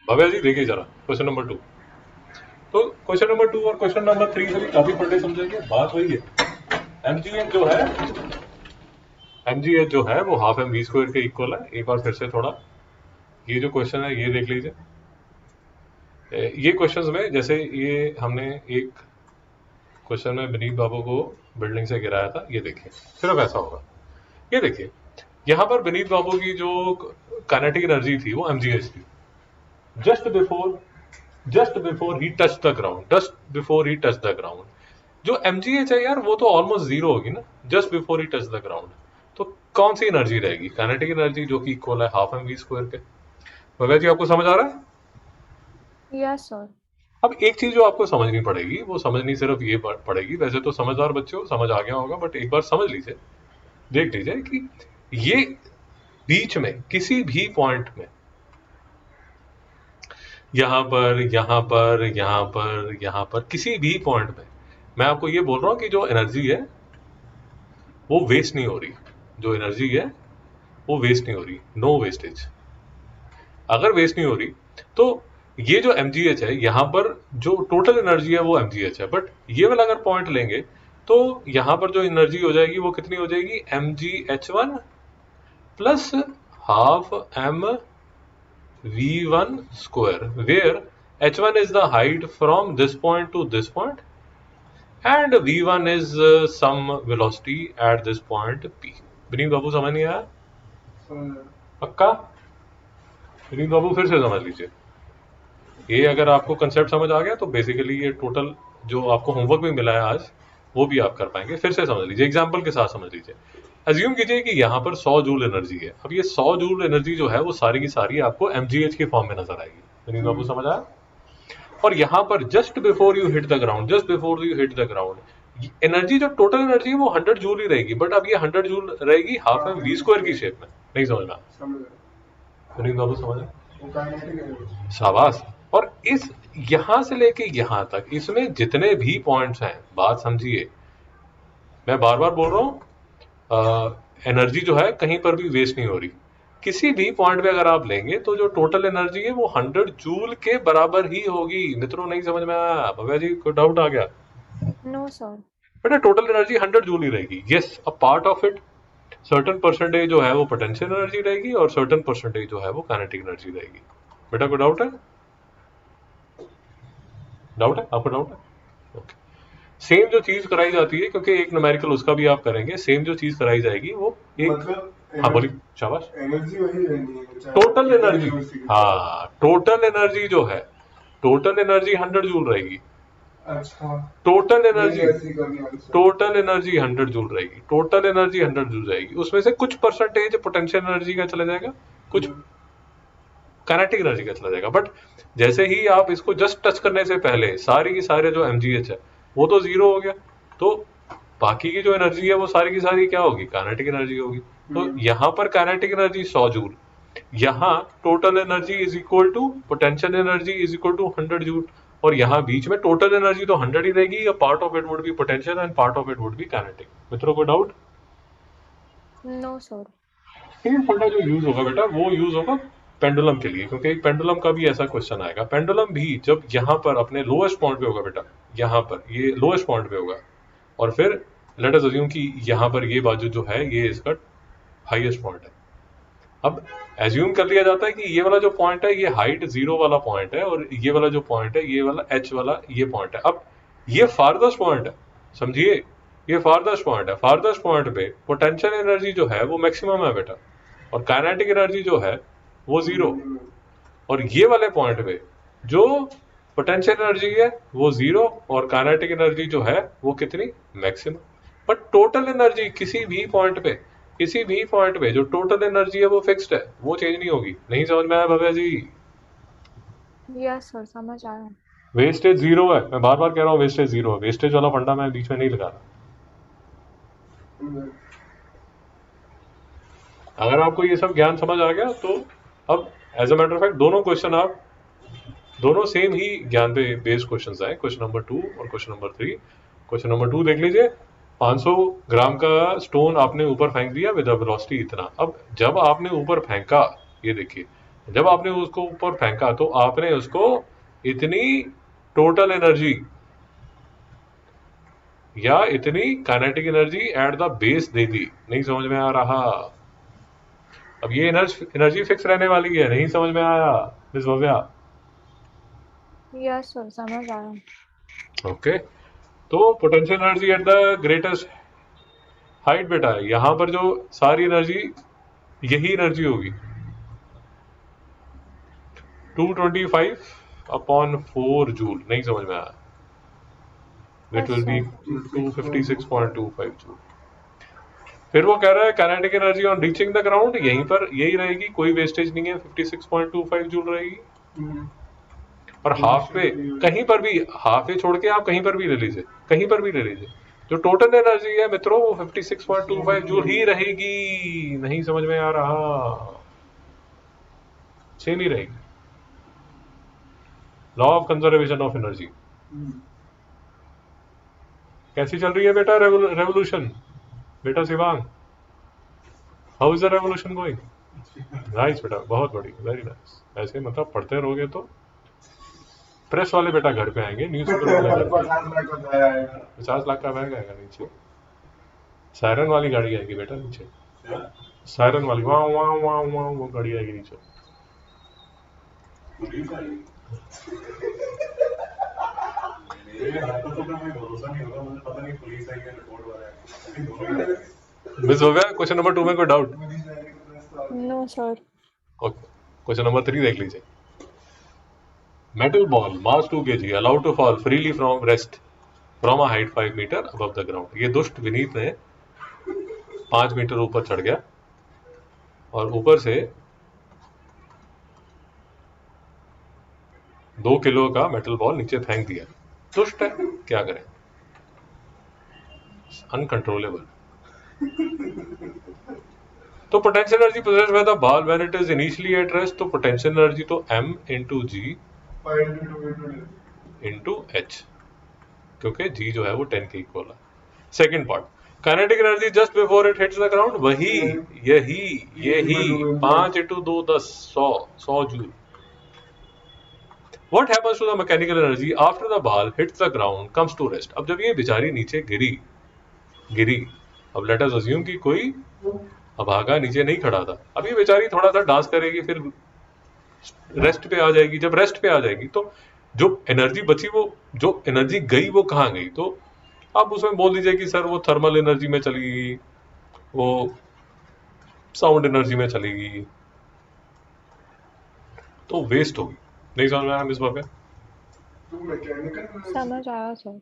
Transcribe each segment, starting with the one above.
भव्या जी देखिए जरा question number 2। तो क्वेश्चन नंबर 2 और क्वेश्चन नंबर 3 से भी काफी पढ़े समझेंगे। बात वही है, एमजीएच जो है, एमजीएच जो है वो हाफ एम वी स्क्वायर के इक्वल है। एक बार फिर से थोड़ा ये जो क्वेश्चन है ये देख लीजिए। ये क्वेश्चंस में जैसे ये हमने एक क्वेश्चन में विनीत बाबू को बिल्डिंग से गिराया था, ये देखिए सिर्फ ऐसा होगा। ये देखिए यहां पर विनीत बाबू की जो काइनेटिक एनर्जी थी वो एमजीएच थी। Just before just before he touch the ground, just before he touch the ground जो एमजीएच है यार वो तो ऑलमोस्ट जीरो होगी ना, just before he touch the ground. तो कौन सी एनर्जी रहेगी? काइनेटिक एनर्जी जो कि इक्वल है हाफ एम वी स्क्वायर के। भव्या जी आपको समझ आ रहा है? Yes sir. अब एक चीज जो आपको समझनी पड़ेगी, वो समझनी सिर्फ ये पड़ेगी, वैसे तो समझदार बच्चे हो समझ आ गया होगा, बट एक बार समझ लीजिए, देख लीजिए कि ये बीच में किसी भी पॉइंट में, यहां पर यहां पर यहां पर यहां पर किसी भी पॉइंट में मैं आपको ये बोल रहा हूं कि जो एनर्जी है वो वेस्ट नहीं हो रही। जो एनर्जी है वो वेस्ट नहीं हो रही, नो वेस्टेज। अगर वेस्ट नहीं हो रही तो ये जो एमजीएच है यहां पर जो टोटल एनर्जी है वो एमजीएच है, बट ये वाला अगर पॉइंट लेंगे तो यहां पर जो एनर्जी हो जाएगी वो कितनी हो जाएगी? mgh1 plus half M V one square, where h1 is the height from this point to this point and v1 is some velocity at this point p। Vineet Babu समझ नहीं आया? पक्का? विनीत बाबू फिर से समझ लीजिए। ये अगर आपको कंसेप्ट समझ आ गया तो बेसिकली ये टोटल जो आपको होमवर्क में मिला है आज वो भी आप कर पाएंगे। फिर से समझ लीजिए, एग्जाम्पल के साथ समझ लीजिए। अज्यूम कीजिए कि यहाँ पर 100 जूल एनर्जी है। अब ये 100 जूल एनर्जी जो है वो सारी की सारी आपको एमजीएच के फॉर्म में नजर आएगी। विनीत बाबू समझ आया? और यहाँ पर just before you hit the ground, just before you hit the ground, energy जो टोटल एनर्जी है वो 100 जूल ही रहेगी, बट अब ये 100 जूल रहेगी हाफ एम वी स्क्वायर की शेप में। नहीं समझना? विनीत बाबू समझ आया? शाबाश। और इस यहां से लेके यहां तक इसमें जितने भी पॉइंट्स हैं, बात समझिए, मैं बार बार बोल रहा हूं, एनर्जी जो है कहीं पर भी वेस्ट नहीं हो रही। किसी भी पॉइंट पे अगर आप लेंगे तो जो टोटल एनर्जी है वो 100 जूल के बराबर ही होगी। मित्रों नहीं समझ में आया? भव्या जी कोई डाउट आ गया? No sir. बेटा टोटल एनर्जी 100 जूल ही रहेगी। Yes, a part of it certain percentage जो है वो पोटेंशियल एनर्जी रहेगी और सर्टन परसेंटेज जो है वो काइनेटिक एनर्जी रहेगी। बेटा कोई डाउट है? डाउट है आपको? डाउट है? ओके। सेम जो चीज कराई जाती है, क्योंकि एक न्यूमेरिकल उसका भी आप करेंगे, सेम जो चीज कराई जाएगी वो एक मतलब हाँ बोलिए। शाबाश। एनर्जी वही रहनी है, टोटल एनर्जी। हाँ, टोटल एनर्जी जो है, टोटल एनर्जी 100 जूल रहेगी। अच्छा, total energy, total energy 100 joule रहेगी, टोटल एनर्जी 100 जूल रहेगी। उसमें से कुछ परसेंटेज पोटेंशियल एनर्जी का चला जाएगा, कुछ काइनेटिक एनर्जी का चला जाएगा। बट जैसे ही आप इसको जस्ट टच करने से पहले सारी की सारे जो एमजीएच है वो तो जीरो हो गया, तो बाकी की जो एनर्जी है वो सारी की सारी क्या होगी? काइनेटिक एनर्जी होगी। तो यहां पर काइनेटिक एनर्जी 100 जूल, यहाँ total energy is equal to potential energy is equal to 100 joule, और यहाँ बीच में टोटल एनर्जी तो 100 ही रहेगी, part of it would be potential and part of it would be kinetic. मित्रों को डाउट? No sir. सेम फंडा जो यूज होगा बेटा वो यूज होगा पेंडुलम के लिए, क्योंकि एक पेंडुलम का भी ऐसा क्वेश्चन आएगा। पेंडुलम भी जब यहाँ पर अपने लोएस्ट पॉइंट पे होगा बेटा, यहाँ पर ये लोएस्ट पॉइंट पे होगा, और फिर लेट अस अज्यूम कि यहाँ पर ये बाजू जो है ये इसका हाईएस्ट पॉइंट है। अब एज्यूम कर लिया जाता है कि ये वाला जो पॉइंट है ये हाइट जीरो वाला पॉइंट है, और ये वाला जो पॉइंट है ये वाला एच वाला ये पॉइंट है। अब ये फारदेस्ट पॉइंट है, समझिए, ये फारदेस्ट पॉइंट है। फारदेस्ट पॉइंट पे पोटेंशियल एनर्जी जो है वो मैक्सिमम है बेटा, और काइनेटिक एनर्जी जो है वो जीरो। और ये वाले पॉइंट पे जो पोटेंशियल एनर्जी है वो जीरो, और काइनेटिक एनर्जी जो है वो कितनी? मैक्सिमम। बट टोटल एनर्जी किसी भी पॉइंट पे, किसी भी पॉइंट पे जो टोटल एनर्जी है वो फिक्स्ड है, वो चेंज नहीं होगी। नहीं समझ में आया भव्या जी? यस सर, समझ आया। वेस्टेज जीरो है, मैं बार बार कह रहा हूँ वेस्टेज जीरो है। वेस्टेज वाला फंडा मैं बीच में नहीं लगा रहा। अगर आपको ये सब ज्ञान समझ आ गया तो अब as a matter of fact दोनों क्वेश्चन आप, दोनों सेम ही ज्ञान पे बेस्ड क्वेश्चंस हैं, क्वेश्चन नंबर 2 और क्वेश्चन नंबर 3। क्वेश्चन नंबर 2 देख लीजिए। 500 ग्राम का स्टोन आपने ऊपर फेंक दिया विद वेलोसिटी इतना। अब जब आपने ऊपर फेंका, ये देखिए, जब आपने उसको ऊपर फेंका तो आपने उसको इतनी टोटल एनर्जी या इतनी kinetic energy at the base दे दी। नहीं समझ में आ रहा? अब ये एनर्जी फिक्स रहने वाली है। नहीं समझ में आया मिस भव्या? यस सर, समझ आया। ओके, तो potential energy at the greatest height बेटा, यहां पर जो सारी एनर्जी, यही एनर्जी होगी 225/4 जूल। नहीं समझ में आया? It yes will be sir. 256.25 joule. फिर वो कह रहा है kinetic energy on reaching the ground, यहीं पर यही रहेगी, कोई वेस्टेज नहीं है, 56.25 जूल रहेगी। और हाफ वे कहीं पर भी, हाफ वे छोड़ के आप कहीं पर भी ले लीजिए, कहीं पर भी ले लीजिए, जो टोटल एनर्जी है मित्रों वो 56.25 जूल ही रहेगी। नहीं समझ में आ रहा? सेम ही रहेगी। Law of conservation of energy. कैसी चल रही है बेटा रेवोल्यूशन? बेटा Shivang, how is the revolution going? Nice बेटा, बहुत बढ़िया, वेरी नाइस। ऐसे मतलब पढ़ते रहोगे तो प्रेस वाले बेटा घर पे आएंगे, न्यूज़पेपर वाले घर पे। 50 लाख का बैग आएगा नीचे, सायरन वाली गाड़ी आएगी बेटा नीचे, सायरन वाली, वहाँ वहाँ वहाँ वहाँ वो गाड़ी आएगी नीचे। मिस हो गया क्वेश्चन नंबर 2 में कोई doubt? No sir. Okay, question number 3 देख लीजिए। Metal ball mass 2 kg allowed to fall freely from rest from a height 5 metre above the ground. ये दुष्ट विनीत ने 5 मीटर ऊपर चढ़ गया और ऊपर से 2 किलो का मेटल बॉल नीचे फेंक दिया। दुष्ट है, क्या करें? अनकंट्रोलेबल। तो potential energy possessed by the ball when it is initially at rest, तो पोटेंशियल एनर्जी तो m इंटू जी इंटू एच, क्योंकि g जो है वो 10 के इक्वल है। Second part, kinetic energy just before it hits the ground, वही यही यही 5 into 2 10 100 joule. What happens to the mechanical energy after the ball hits the ground comes to rest? अब जब ये बेचारी नीचे गिरी, अब लेट अस अज्यूम कि कोई अभागा नीचे नहीं खड़ा था, अब ये बेचारी थोड़ा सा डांस करेगी, फिर रेस्ट पे आ जाएगी। जब रेस्ट पे आ जाएगी तो जो एनर्जी बची, वो जो एनर्जी गई वो कहाँ गई? तो आप उसमें बोल दीजिए कि सर वो थर्मल एनर्जी में चली गई, वो साउंड एनर्जी में चली गई, तो वेस्ट होगी। नहीं समझ में आया मिस बाबा? समझ आया सर।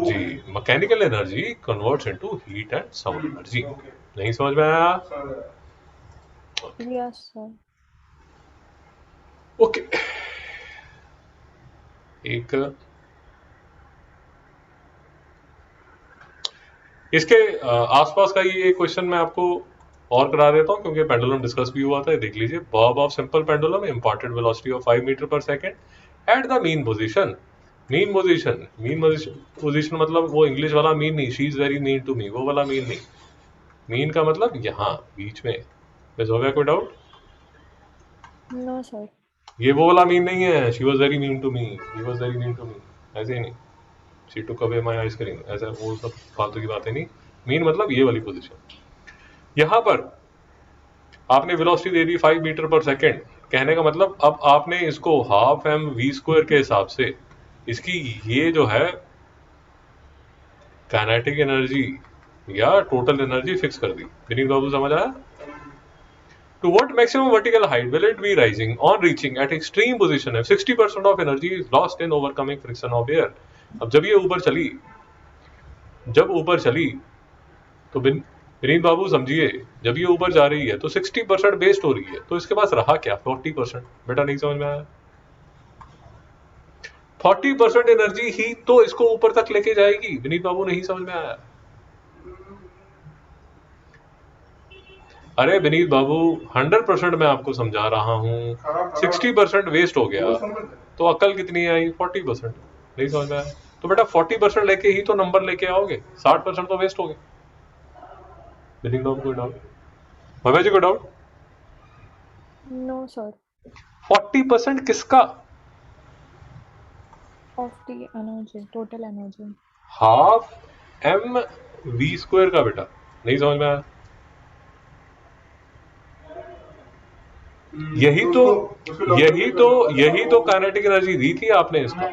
जी, mechanical energy converts into heat and sound energy. नहीं समझ में आया? Yes sir. ओके, एक इसके आसपास का ये क्वेश्चन मैं आपको और करा देता हूँ, क्योंकि पेंडुलम डिस्कस भी हुआ था। देख लीजिए, bob of simple pendulum imparted velocity of 5 metre per second at the mean position. Mean position मतलब वो इंग्लिश वाला मीन नहीं, she is very mean to me, वो वाला मीन नहीं। मीन का मतलब यहाँ बीच में। बस हो गया? कोई डाउट? No sir. ये वो वाला मीन नहीं है, she was very mean to me, he was very mean to me, ऐसे ही नहीं। She took away my ice cream, ऐसा वो सब फालतू की बातें नहीं। मीन मतलब ये वाली पोजीशन। यहां पर आपने वेलोसिटी दे दी 5 मीटर पर सेकेंड, कहने का मतलब अब आपने इसको हाफ एम वी स्क्वायर के हिसाब से इसकी ये जो है काइनेटिक एनर्जी या टोटल एनर्जी फिक्स कर दी। विनीत बाबू समझ आया? To what maximum vertical height will it be rising on reaching at extreme position if 60% of energy is lost in overcoming friction of air? अब जब ये ऊपर चली तो विनीत बाबू समझिए, जब ये ऊपर जा रही है तो 60% वेस्ट हो रही है, तो इसके पास रहा क्या? 40%। बेटा नहीं समझ में आया? 40% एनर्जी ही तो इसको ऊपर तक लेके जाएगी। विनीत बाबू नहीं समझ में आया? अरे विनीत बाबू 100% मैं आपको समझा रहा हूँ, 60% वेस्ट हो गया तो अकल कितनी आई? 40%। नहीं समझ में आया? तो बेटा 40% लेके ही तो नंबर लेके आओगे, 60% तो वेस्ट हो गए। विनीत बाबू कोई डाउट? भव्या जी कोई डाउट? No, sir. 40% किसका? Of the energy, total energy. Half M V square का बेटा, नहीं समझ में आया? यही तो काइनेटिक एनर्जी दी थी आपने इसको,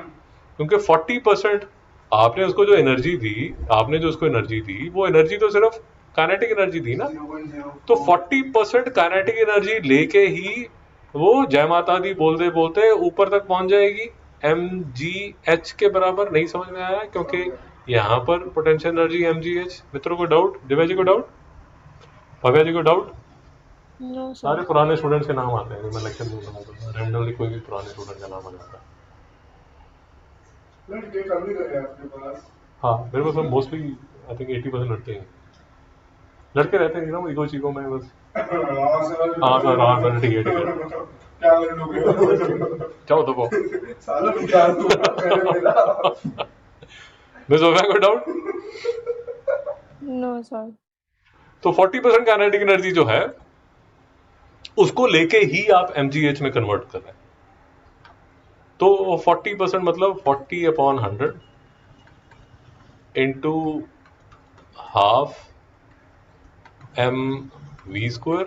क्योंकि 40% आपने उसको जो एनर्जी दी, आपने जो उसको एनर्जी दी, वो एनर्जी तो सिर्फ काइनेटिक एनर्जी दी ना, तो 40% काइनेटिक एनर्जी लेके ही वो जय माता दी बोलते बोलते ऊपर तक पहुंच जाएगी एम जी एच के बराबर। नहीं समझ में आया? क्योंकि यहाँ पर potential energy M G H. मित्रों को डाउट? दिव्या जी को डाउट? भव्या जी को डाउट? No, sir. सारे पुराने स्टूडेंट्स के नाम आते हैं, मैं लेक्चर नहीं बनाऊंगा, रैंडमली कोई भी पुराने स्टूडेंट का नाम आ जाता है। हाँ, मेरे पास मोस्टली आई थिंक 80% लड़के हैं, लड़के रहते हैं ना वो इगो चीगो में बस। हाँ सर ठीक है जाओ दबो। मिस ओवेगा को डाउट? No, sir. तो 40% काइनेटिक एनर्जी जो है उसको लेके ही आप एमजीएच में कन्वर्ट कर रहे हैं। तो 40% मतलब 40/100 into half M V square.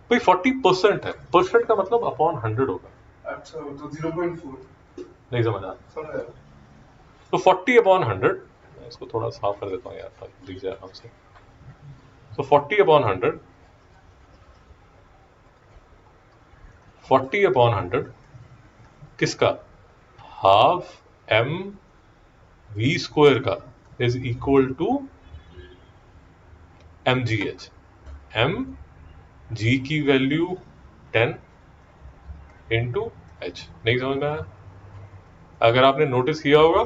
भाई 40% है, परसेंट का मतलब अपॉन 100 होगा। अच्छा, तो 0.4 नहीं समझ आ? समझ। तो 40/100, इसको थोड़ा साफ कर देता हूँ यार ताकि दिख जाए आराम से। तो 40/100, 40/100 किसका? हाफ एम वी स्क्वायर का is equal to M G H. M G की वैल्यू 10 इंटू एच। नहीं समझ में आया? अगर आपने नोटिस किया होगा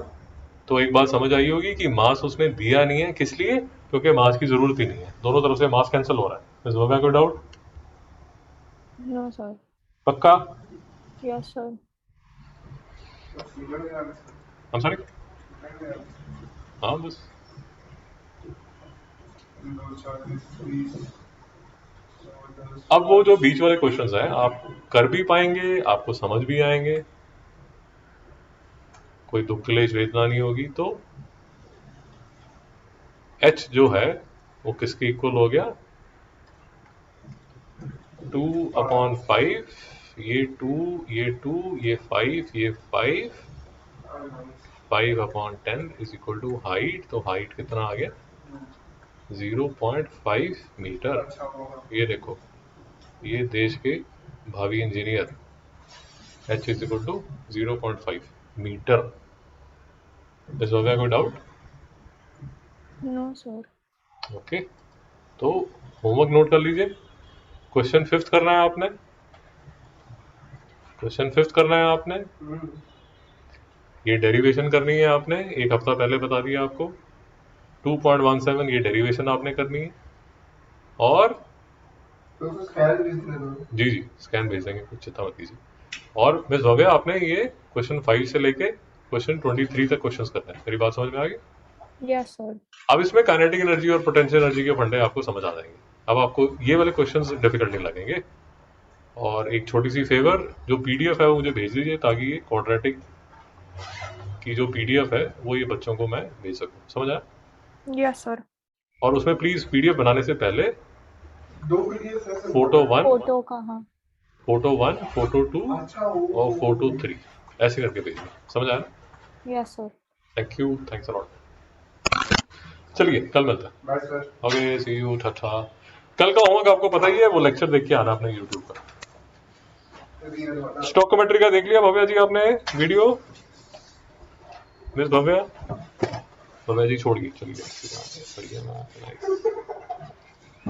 तो एक बात समझ आई होगी कि मास उसने दिया नहीं है, किस लिए? क्योंकि मास की जरूरत ही नहीं है, दोनों तरफ से मास कैंसिल हो रहा है। मिस भव्या को डाउट? No, sir. पक्का? Yes, sir. हम सॉरी? हाँ बस। अब वो जो बीच वाले क्वेश्चंस हैं आप कर भी पाएंगे, आपको समझ भी आएंगे, कोई दुख क्लेश वेदना नहीं होगी। तो h जो है वो किसके इक्वल हो गया? 2/5, ये 2, ये 2, ये 5, ये 5, 5/10 इज इक्वल टू हाइट। तो हाइट कितना आ गया? 0.5 मीटर। ये देखो, ये देश के भावी engineer, h is equal to 0.5 metre. इस हो गया कोई डाउट? No, sir. ओके, तो होमवर्क नोट कर लीजिए। क्वेश्चन 5th करना है आपने, क्वेश्चन 5th करना है आपने। ये डेरिवेशन करनी है आपने, एक हफ्ता पहले बता दिया आपको। 2.17 ये डेरिवेशन आपने करनी है। और जी जी स्कैन भेज देंगे, कुछ चिंता मत कीजिए। और मिस भव्या आपने ये क्वेश्चन 5 से लेके क्वेश्चन 23 तक क्वेश्चंस करते हैं। मेरी बात समझ में आ गई? Yes, sir. अब इसमें काइनेटिक एनर्जी और पोटेंशियल एनर्जी के फंडे आपको समझ आ जाएंगे। अब आपको ये वाले क्वेश्चंस डिफिकल्ट नहीं लगेंगे। और एक छोटी सी फेवर, जो पीडीएफ है वो मुझे भेज दीजिए ताकि ये क्वाड्रेटिक की जो पीडीएफ है वो ये बच्चों को मैं भेज सकूं। समझ आया? Yes, sir. और उसमें प्लीज पीडीएफ बनाने से पहले 2 पीडीएफ है। फोटो 1, Photo का हाँ. फोटो 1, फोटो 2 अच्छा, और फोटो 3 ऐसे करके भेजिए। समझ आया? Yes, sir. Thank you, thanks a lot. चलिए कल मिलते हैं। Bye sir. Okay, see you, tata. कल का होमवर्क आपको पता ही है, वो लेक्चर देख के आना अपने यूट्यूब पर। स्टॉकोमेट्री का देख लिया भव्या जी आपने वीडियो? मिस भव्या, भव्या जी छोड़ गई, चलिए बढ़िया।